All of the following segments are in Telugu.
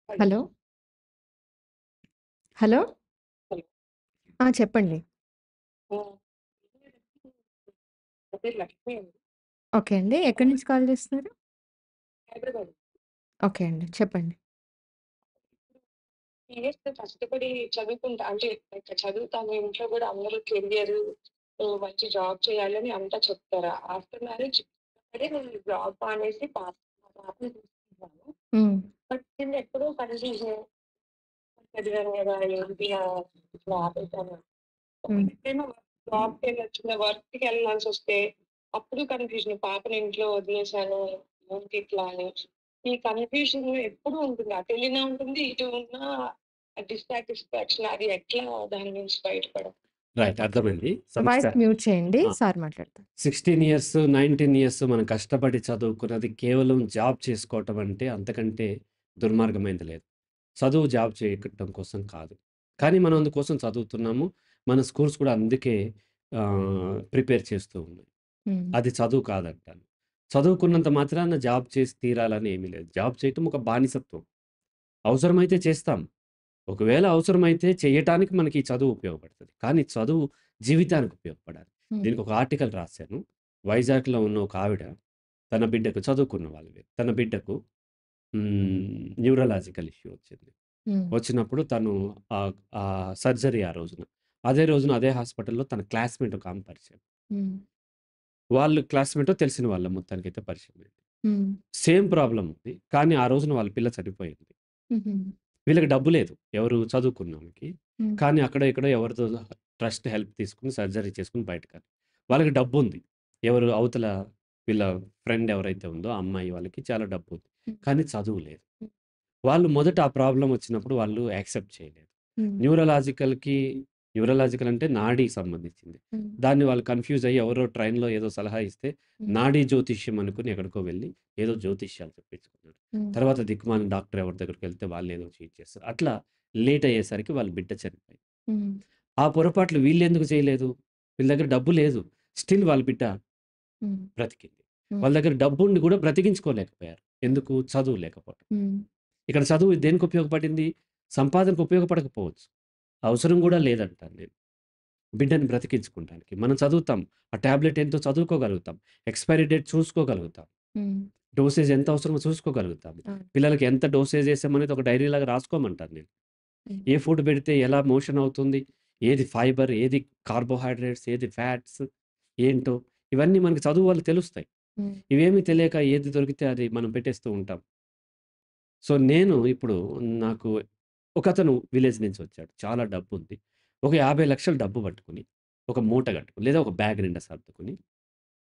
హలో. హలో. హలో. హలో. చెప్పండి. ఆ! నా పేరు లక్ష్మి అండి. ఓకే అండి. ఎక్కడి నుంచి కాల్ చేస్తున్నారు? హైదరాబాద్. ఓకే అండి. చెప్పండి. సీరియస్ కష్టపడి చదువుకుంటా అంటే లైక్ చదువుతాము. ఇంట్లో గూడా అందరూ కెరియరు మంచి జాబ్ చేయాలని అంతా చెప్తారు. ఆఫ్టర్ మ్యారేజ్ సరే నేను జాబ్ మానేసి మా పాపని చూసుకుంటున్నాను. హ్మ్. బట్ నేను ఎప్పుడో కన్‌ఫ్యూజన్ చదివాను గదా! ఏంటి ఇట్లా ఆపేసాను. హ్మ్. ఎప్పుడైనా జాబ్‌కెళ్ళొచ్చిన వర్క్‌కెళ్ళాల్సొస్తే అప్పుడు కన్‌ఫ్యూజన్. పాపని ఇంట్లో వదిలేసాను. ఏంటి ఇట్లా అని. ఈ కన్‌ఫ్యూజన్ ఎప్పుడూ ఉంటుంది. అటెళ్ళినా ఉంటుంది. ఇటు ఉన్నా డిస్సాటిస్ఫాక్షన్ అది ఎట్లా దాని నుంచి బయటపడాలి? రైట్. అర్థమైంది. సమస్య వాయిస్ మ్యూట్ చేయండి. ఆ! సార్ మాట్లాడతారు. 16 ఇయర్స్, 19 ఇయర్స్ మనం కష్టపడి చదువుకున్నది కేవలం జాబ్ చేసుకోవటం అంటే అంతకంటే దుర్మార్గమైనది లేదు. చదువు జాబ్ చేయటం కోసం కాదు. కానీ మనం అందుకోసం చదువుతున్నాము. మన స్కూల్స్ కూడా అందుకే ప్రిపేర్ చేస్తూ ఉన్నాయి. హ్మ్. అది చదువు కాదంటాను. చదువుకున్నంత మాత్రాన జాబ్ చేసి తీరాలని ఏమీ లేదు. జాబ్ చేయటం ఒక బానిసత్వం. అవసరమైతే చేస్తాం. ఒకవేళ అవసరమైతే చేయటానికి మనకి ఈ చదువు ఉపయోగపడతది. కానీ చదువు జీవితానికి ఉపయోగపడాలి. హ్మ్. దీనికొక ఆర్టికల్ రాశాను. వైజాగ్‌లో ఉన్న ఒక ఆవిడ తన బిడ్డకు చదువుకున్న వాళ్ళే. తన బిడ్డకు న్యూరలాజికల్ ఇష్యూ వచ్చింది. హ్మ్. వచ్చినప్పుడు తను సర్జరీ ఆ రోజున. అదే రోజున అదే హాస్పిటల్‌లో తన క్లాస్‌మేట్ ఒక ఆమె పరిచయం. హ్మ్. వాళ్ళు క్లాస్‌మేటో తెలిసిన వాళ్ళే మొత్తానికైతే పరిచయమైంది. హ్మ్. సేమ్ ప్రాబ్లమ్ ఉంది. కానీ ఆ రోజున వాళ్ళ పిల్ల చనిపోయింది. హుహు. వీళ్ళకి డబ్బు లేదు. ఎవరు చదువుకున్నోళ్ళకి. హ్మ్. కానీ అక్కడో ఇక్కడో ఎవరిదో ట్రస్ట్ హెల్ప్ తీసుకొని సర్జరీ చేసుకొని బయటకి వాళ్ళకి డబ్బుంది. ఎవరు అవతల వీళ్ళ ఫ్రెండ్ ఎవరైతే ఉందో ఆ అమ్మాయి వాళ్ళకి చాలా డబ్బుంది. హ్మ్. కానీ చదువు లేదు. హ్మ్. వాళ్ళు మొదట ఆ ప్రాబ్లమ్ వచ్చినప్పుడు వాళ్ళు యాక్సెప్ట్ చేయలేదు. హ్మ్. న్యూరలాజికల్‌కి న్యూరలాజికల్ అంటే నాడీకి సంబంధించింది. హ్మ్. దాన్ని వాళ్ళు కన్‌ఫ్యూజ్ అయ్యి ఎవరో ట్రైన్‌లో ఏదో సలహా ఇస్తే హ్మ్. నాడీ జ్యోతిష్యం అనుకుని ఎక్కడికో వెళ్లి ఏదో జ్యోతిష్యాలు చెప్పించుకున్నాడు. హ్మ్. తర్వాత దిక్కుమాలిన డాక్టర్ ఎవరి దగ్గరికెళ్తే వాళ్ళేదో చేసేస్తారు. అట్లా లేట్ అయ్యేసరికి వాళ్ళ బిడ్డ చనిపోయింది. హ్మ్. ఆ పొరపాట్లు వీళ్ళెందుకు చేయలేదు? వీళ్ళ దగ్గర డబ్బు లేదు. స్టిల్ వాళ్ళ బిడ్డ హ్మ్. బ్రతికింది. హ్మ్. వాళ్ళ దగ్గర డబ్బుండి కూడా బ్రతికించుకోలేకపోయారు. ఎందుకు? చదువు లేకపోవటం. హ్మ్. ఇక్కడ చదువు దేనికి ఉపయోగపడింది? సంపాదనకు ఉపయోగపడకపోవచ్చు. అవసరం గూడా లేదంటాను నేను. బిడ్డని బ్రతికించుకుంటానికి. మనం చదువుతాం. ఆ టాబ్లెట్ ఎంతో చదువుకోగలుగుతాం. Expiry date చూసుకోగలుగుతాం. హ్మ్. డోసేజ్ ఎంత అవసరమో చూసుకోగలుగుతాం. అవును. పిల్లలకి ఎంత డోసేజ్ ఏసామనేది ఒక డైరీలాగా రాసుకోమంటాను నేను. హ్మ్. ఏ ఫుడ్ పెడితే ఎలా మోషన్ అవుతుంది? ఏది ఫైబర్, ఏది కార్బోహైడ్రేట్స్, ఏది ఫ్యాట్స్ ఏంటో ఇవన్నీ మనకి చదువు వల్ల తెలుస్తాయి. హ్మ్. ఇవేమీ తెలియక ఏది దొరికితే అది మనం పెట్టేస్తూ ఉంటాం. సో, నేను ఇప్పుడు నాకు ఒకతను విలేజ్ నుంచి వచ్చాడు. చాలా డబ్బుంది. ఒక 50,00,000 డబ్బు పట్టుకొని, ఒక మూట కట్టుకొని, లేదా ఒక బ్యాగ్ నిండా సర్దుకొని,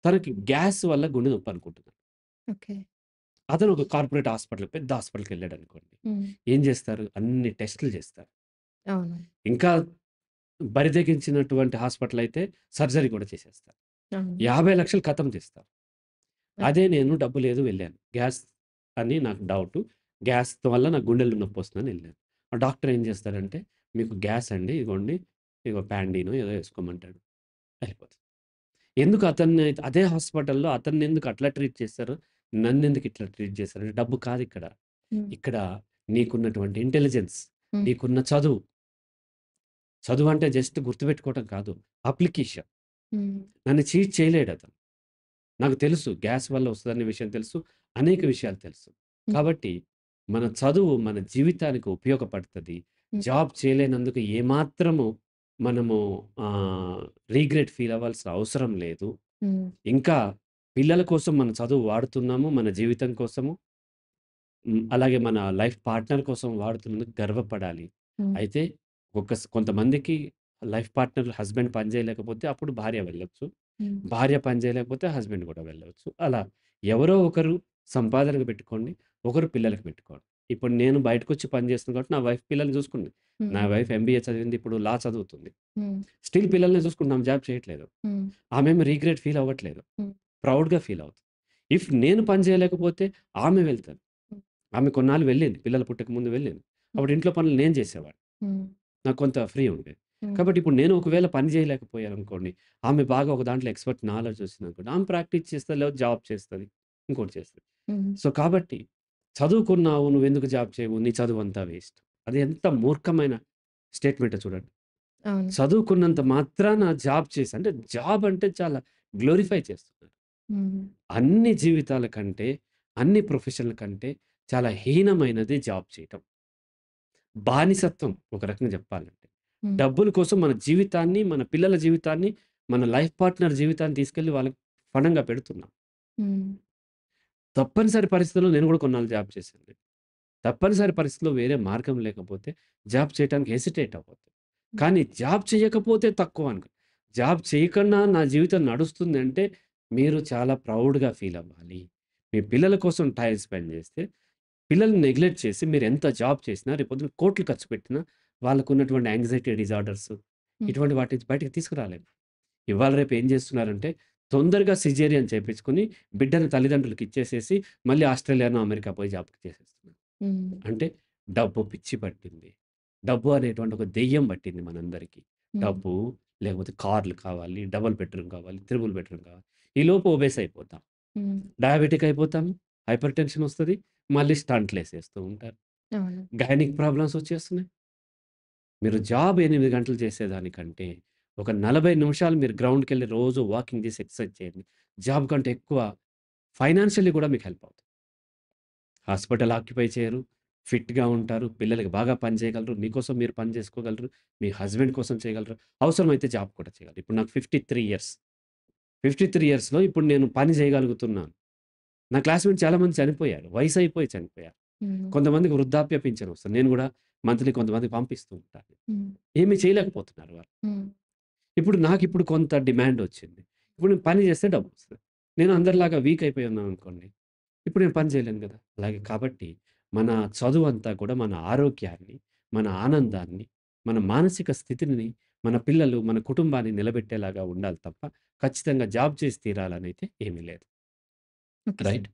తనకి గ్యాస్ వల్ల గుండె నొప్పి అనుకుంటున్నాడు. ఓకే. అతను ఒక కార్పొరేట్ హాస్పిటల్, పెద్ద హాస్పిటల్‌కెళ్ళాడనుకోండి. హ్మ్. ఏం చేస్తారు? అన్ని టెస్టులు చేస్తారు. అవును. ఇంకా బరితెగించినటువంటి హాస్పిటల్ అయితే సర్జరీ కూడా చేసేస్తారు. అవును. 50,00,000 ఖతం చేస్తారు. ఓకే. అదే నేను డబ్బు లేదు వెళ్ళాను. గ్యాస్ అని నాకు డౌటు. గ్యాస్ వల్ల నాకు గుండెల్లో నొప్పొస్తుందని ఎళ్ళాను. ఆ డాక్టర్ ఏం చేస్తాడంటే, "మీకు గ్యాస్ అండి. ఇదిగోండి. ఇదిగో ప్యాండీనో ఏదో ఏసుకోమంటాడు." వెళ్ళిపోతాను. ఎందుకు అతన్ని అదే హాస్పిటల్‌లో అతన్నెందుకు అట్లా ట్రీట్ చేశారు? నన్నెందుకు ఇట్లా ట్రీట్ చేశారు? డబ్బు కాదిక్కడ. హ్మ్. ఇక్కడ నీకున్నటువంటి ఇంటెలిజెన్స్, హ్మ్. నీకున్న చదువు. చదువంటే జస్ట్ గుర్తుపెట్టుకోవటం కాదు. అప్లికేషన్. హ్మ్. నన్ను చీట్ చేయలేడతను. నాకు తెలుసు. గ్యాస్ వల్ల వస్తదనే విషయం తెలుసు. అనేక విషయాలు తెలుసు. హ్మ్. కాబట్టి మన చదువు మన జీవితానికి ఉపయోగపడతది. హ్మ్. జాబ్ చేయలేనందుకు ఏమాత్రము మనము రిగ్రెట్ ఫీల్ అవ్వాల్సిన అవసరం లేదు. హ్మ్. ఇంకా పిల్లల కోసం మన చదువు వాడుతున్నాము. మన జీవితం కోసము. అలాగే మన లైఫ్ పార్ట్నర్ కోసం వాడుతున్నందుకు గర్వపడాలి. హ్మ్. అయితే కొంతమందికి లైఫ్ పార్ట్నర్ హస్బెండ్ పని చేయలేకపోతే అప్పుడు భార్య వెళ్ళొచ్చు. హ్మ్. భార్య పని చేయలేకపోతే హస్బెండ్ కూడా వెళ్ళవచ్చు. అలా ఎవరో ఒకరు సంపాదనకు పెట్టుకోండి. ఒకరు పిల్లలకి పెట్టుకోండి. ఇప్పుడు నేను బయటకొచ్చి పని చేస్తున్నా కాబట్టి నా వైఫ్ పిల్లల్ని చూసుకుంది. నా హ్మ్. వైఫ్ ఎంబీఏ చదివింది. ఇప్పుడు లా చదువుతుంది. హ్మ్. స్టిల్ పిల్లల్ని చూసుకుంటున్నాం. జాబ్ చేయట్లేదు. హ్మ్. ఆమేమి రిగ్రెట్ ఫీల్ అవ్వట్లేదు. హ్మ్. ప్రౌడ్‌గా ఫీల్ అవుతుంది. ఇఫ్ నేను పని చేయలేకపోతే ఆమె వెళ్తది. హ్మ్. ఆమె కొన్నాళ్ళు వెళ్ళింది. పిల్లలు పుట్టక ముందు వెళ్ళింది. హ్మ్. అప్పుడు ఇంట్లో పనులు నేను చేసేవాడిని. హ్మ్. నాకు కొంత ఫ్రీ ఉండేది. హ్మ్. కాబట్టి ఇప్పుడు నేను ఒకవేళ పని చేయలేకపోయాననుకోండి, ఆమె బాగా ఒక దాంట్లో ఎక్స్‌పర్ట్ నాలెడ్జ్ వచ్చిందనుకోండి, ఆమె ప్రాక్టీస్ చేస్తది, లేకపోతే జాబ్ చేస్తది. ఇంకోటి చేస్తది. హ్మ్. సో, కాబట్టి చదువుకున్నావు నువ్వెందుకు జాబ్ చేయవు? నీ చదువంతా వేస్ట్. అది ఎంత మూర్ఖమైన స్టేట్‌మెంటో చూడండి. అవును. చదువుకున్నంత మాత్రాన జాబ్ చేసి అంటే జాబ్ అంటే చాలా గ్లోరిఫై చేస్తున్నారు. హ్మ్. అన్ని జీవితాల కంటే, అన్ని ప్రొఫెషన్‌ల కంటే చాలా హీనమైనది జాబ్ చేయటం. బానిసత్వం ఒక రకంగా చెప్పాలంటే. హ్మ్. డబ్బుల కోసం మన జీవితాన్ని, మన పిల్లల జీవితాన్ని, మన లైఫ్ పార్ట్నర్ జీవితాన్ని తీసుకెళ్ళి వాళ్ళకి ఫణంగా పెడుతున్నాం. హ్మ్. తప్పనిసరి పరిస్థితుల్లో నేను కూడా కొన్నాళ్ళు జాబ్ చేశాను. తప్పనిసరి పరిస్థితిలో వేరే మార్గం లేకపోతే జాబ్ చేయటానికి హెసిటేట్ అవ్వద్దు. హ్మ్. కానీ జాబ్ చేయకపోతే తక్కువ అనుకో. జాబ్ చేయకుండా నా జీవితం నడుస్తుందంటే మీరు చాలా ప్రౌడ్‌గా ఫీల్ అవ్వాలి. మీ పిల్లల కోసం టైమ్ స్పెండ్ చేస్తే, పిల్లల్ని నెగ్లెక్ట్ చేసి మీరు ఎంత జాబ్ చేసినా రేపొద్దున కోట్లు ఖర్చు పెట్టినా వాళ్ళకున్నటువంటి యాంక్సైటీ డిజార్డర్స్ హ్మ్. ఇటువంటి వాటి నుంచి బయటికి తీసుకురాలేము. ఇవాళ రేపు ఏం చేస్తున్నారంటే తొందరగా సిజేరియన్ చేపించుకొని బిడ్డని తల్లిదండ్రులకి ఇచ్చేసేసి మళ్ళీ ఆస్ట్రేలియానో, అమెరికా పోయి జాబ్ చేసేస్తున్నారు. హ్మ్. అంటే డబ్బు పిచ్చి పట్టింది. డబ్బు అనేటువంటి ఒక దెయ్యం పట్టింది మనందరికీ. హ్మ్. డబ్బు లేకపోతే కార్లు కావాలి, డబుల్ బెడ్‌రూమ్ కావాలి, త్రిబుల్ బెడ్‌రూమ్ కావాలి. ఈలోపు ఒబేస్ అయిపోతాం. హ్మ్. డయాబెటిక్ అయిపోతాము. హైపర్ టెన్షన్ వస్తది. మళ్ళీ స్టంట్‌లేసేస్తూ ఉంటారు. అవును. గైనిక్ ప్రాబ్లమ్స్ వచ్చేస్తున్నాయి. మీరు జాబ్ 8 గంటలు చేసేదానికంటే ఒక 40 నిమిషాలు మీరు గ్రౌండ్‌కెళ్ళి రోజు వాకింగ్ చేసి ఎక్సర్సైజ్ చేయండి. జాబ్ కంటే ఎక్కువ ఫైనాన్షియల్లీ కూడా మీకు హెల్ప్ అవుతుంది. హాస్పిటల్ ఆక్యుపై చేయరు. ఫిట్‌గా ఉంటారు. పిల్లలకి బాగా పని చేయగలరు. మీకోసం మీరు పని చేసుకోగలరు. మీ హస్బెండ్ కోసం చేయగలరు. అవసరమైతే జాబ్ కూడా చేయగలరు. ఇప్పుడు నాకు 53 ఇయర్స్. 53 ఇయర్స్‌లో ఇప్పుడు నేను పని చేయగలుగుతున్నాను. నా క్లాస్‌మేట్స్ చాలామంది చనిపోయారు. వయసైపోయి చనిపోయారు. హ్మ్. కొంతమందికి వృద్ధాప్య పింఛన్ వస్తుంది. నేను కూడా మంత్లీ కొంతమందికి పంపిస్తూ ఉంటాను. హ్మ్. ఏమి చేయలేకపోతున్నారు వాళ్ళు. హ్మ్. ఇప్పుడు నాకిప్పుడు కొంత డిమాండొచ్చింది. ఇప్పుడు నేను పని చేస్తే డబ్బొస్తది. నేను అందరిలాగా వీక్ అయిపోయి ఉన్నాననుకోండి, ఇప్పుడు నేను పని చేయలేను గదా! అలాగే కాబట్టి మన చదువంతా కూడా మన ఆరోగ్యాన్ని, మన ఆనందాన్ని, మన మానసిక స్థితిని, మన పిల్లలు, మన కుటుంబాన్ని నిలబెట్టేలాగా ఉండాలి తప్ప, ఖచ్చితంగా జాబ్ చేసి తీరాలనైతే ఏమీ లేదు. Okay sir. రైట్?